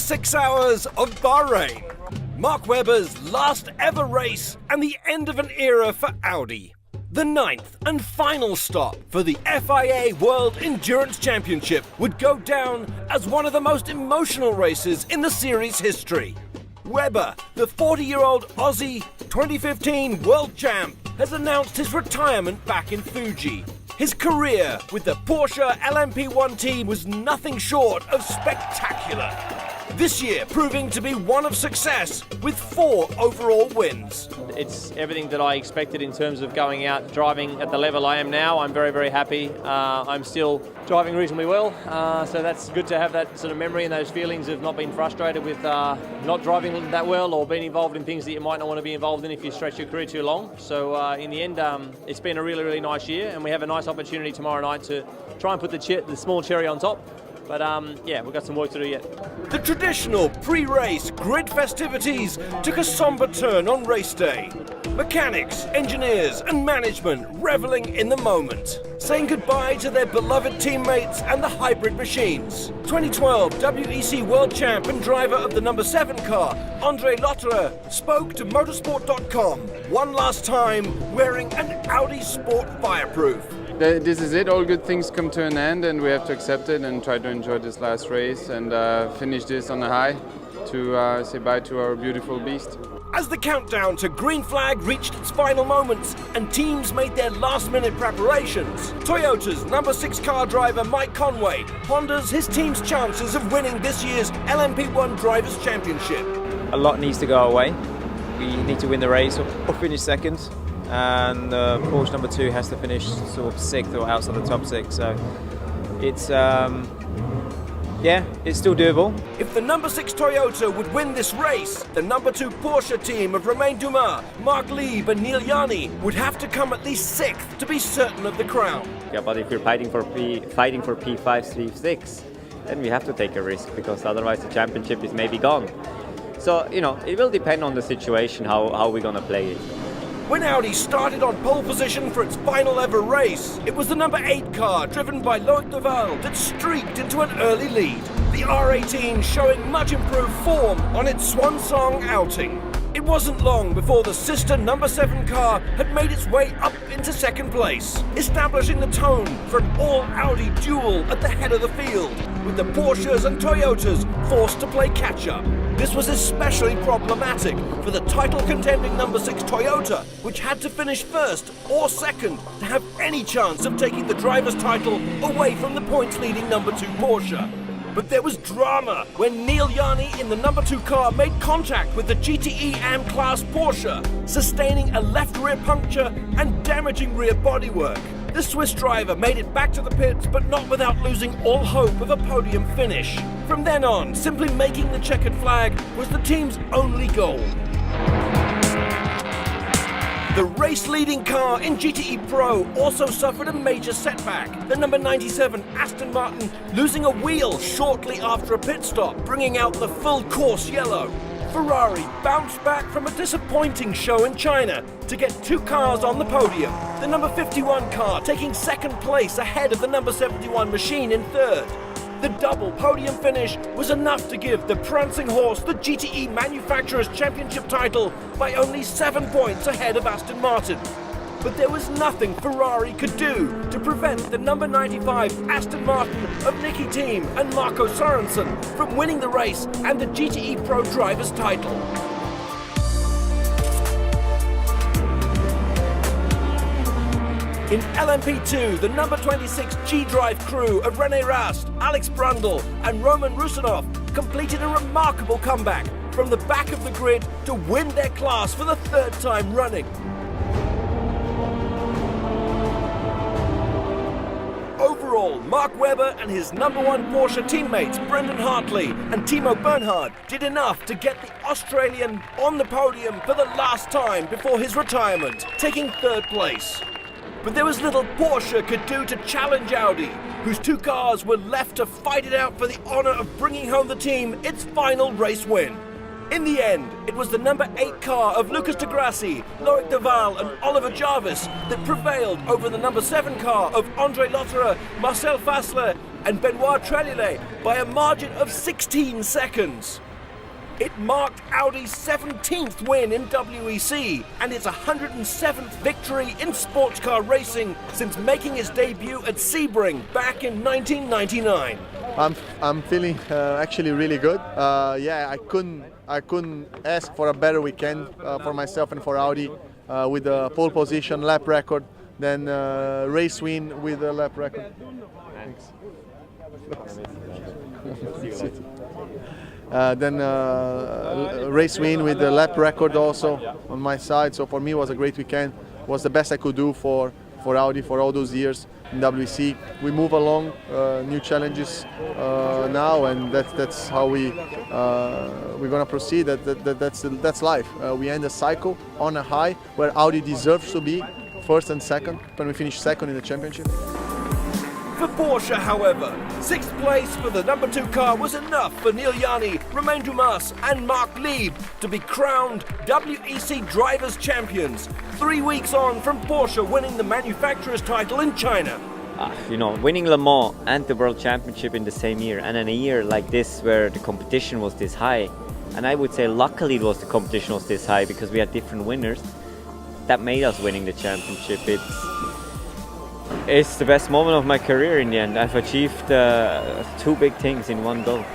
6 hours of Bahrain. Mark Webber's last ever race and the end of an era for Audi. The 9th and final stop for the FIA World Endurance Championship would go down as one of the most emotional races in the series history. Webber, the 40-year-old Aussie 2015 world champ, has announced his retirement back in Fuji. His career with the Porsche LMP1 team was nothing short of spectacular. This year proving to be one of success with 4 overall wins. It's everything that I expected in terms of going out driving at the level I am now. I'm very, very happy. I'm still driving reasonably well, so that's good to have that sort of memory and those feelings of not being frustrated with not driving that well or being involved in things that you might not want to be involved in if you stretch your career too long. So in the end, it's been a really, really nice year, and we have a nice opportunity tomorrow night to try and put the small cherry on top. But yeah, we've got some work to do yet. The traditional pre-race grid festivities took a somber turn on race day. Mechanics, engineers and management reveling in the moment, saying goodbye to their beloved teammates and the hybrid machines. 2012 WEC World Champ and driver of the number 7 car, Andre Lotterer, spoke to motorsport.com one last time wearing an Audi Sport Fireproof. This is it, all good things come to an end and we have to accept it and try to enjoy this last race and finish this on a high to say bye to our beautiful beast. As the countdown to green flag reached its final moments and teams made their last-minute preparations, Toyota's number 6 car driver Mike Conway ponders his team's chances of winning this year's LMP1 Drivers' Championship. A lot needs to go away. We need to win the race or finish second. And Porsche number 2 has to finish sort of 6th or outside the top 6, so it's yeah, it's still doable. If the number 6 Toyota would win this race, the number 2 Porsche team of Romain Dumas, Mark Lieb and Neil Yanni would have to come at least 6th to be certain of the crown. Yeah, but if you're fighting for P5, 3, 6, then we have to take a risk because otherwise the championship is maybe gone. So, you know, it will depend on the situation how we're going to play it. When Audi started on pole position for its final ever race, it was the number 8 car driven by Loic Duval that streaked into an early lead. The R18 showing much improved form on its swan song outing. It wasn't long before the sister number 7 car had made its way up into second place, establishing the tone for an all-Audi duel at the head of the field, with the Porsches and Toyotas forced to play catch-up. This was especially problematic for the title-contending number 6 Toyota, which had to finish first or second to have any chance of taking the driver's title away from the points-leading number 2 Porsche. But there was drama when Neil Yanni in the number 2 car made contact with the GTE AM Class Porsche, sustaining a left rear puncture and damaging rear bodywork. The Swiss driver made it back to the pits, but not without losing all hope of a podium finish. From then on, simply making the checkered flag was the team's only goal. The race-leading car in GTE Pro also suffered a major setback, the number 97 Aston Martin losing a wheel shortly after a pit stop, bringing out the full course yellow. Ferrari bounced back from a disappointing show in China to get 2 cars on the podium, the number 51 car taking second place ahead of the number 71 machine in third. The double podium finish was enough to give the prancing horse the GTE Manufacturers' Championship title by only 7 points ahead of Aston Martin. But there was nothing Ferrari could do to prevent the number 95 Aston Martin of Niki Team and Marco Sorensen from winning the race and the GTE Pro Drivers' title. In LMP2, the number 26 G-Drive crew of René Rast, Alex Brundle and Roman Rusinov completed a remarkable comeback from the back of the grid to win their class for the 3rd time running. Overall, Mark Webber and his number 1 Porsche teammates Brendan Hartley and Timo Bernhard did enough to get the Australian on the podium for the last time before his retirement, taking 3rd place. But there was little Porsche could do to challenge Audi, whose 2 cars were left to fight it out for the honour of bringing home the team its final race win. In the end, it was the number 8 car of Lucas de Grassi, Loic Duval and Oliver Jarvis that prevailed over the number 7 car of Andre Lotterer, Marcel Fassler and Benoit Trallier by a margin of 16 seconds. It marked Audi's 17th win in WEC and its 107th victory in sports car racing since making its debut at Sebring back in 1999. I'm feeling actually really good. Yeah, I couldn't ask for a better weekend for myself and for Audi with a pole position, lap record, then race win with a lap record. Thanks. Then race win with the lap record also on my side. So for me, it was a great weekend. It was the best I could do for Audi for all those years in WEC. We move along, new challenges now, and that's how we're gonna proceed. That's life. We end a cycle on a high where Audi deserves to be first and second when we finish second in the championship. For Porsche, however, 6th place for the number 2 car was enough for Neil Yanni, Romain Dumas and Marc Lieb to be crowned WEC Drivers' Champions, 3 weeks on from Porsche winning the manufacturer's title in China. You know, winning Le Mans and the World Championship in the same year, and in a year like this where the competition was this high, and I would say luckily the competition was this high because we had different winners, that made us winning the championship. It's the best moment of my career in the end. I've achieved 2 big things in one go.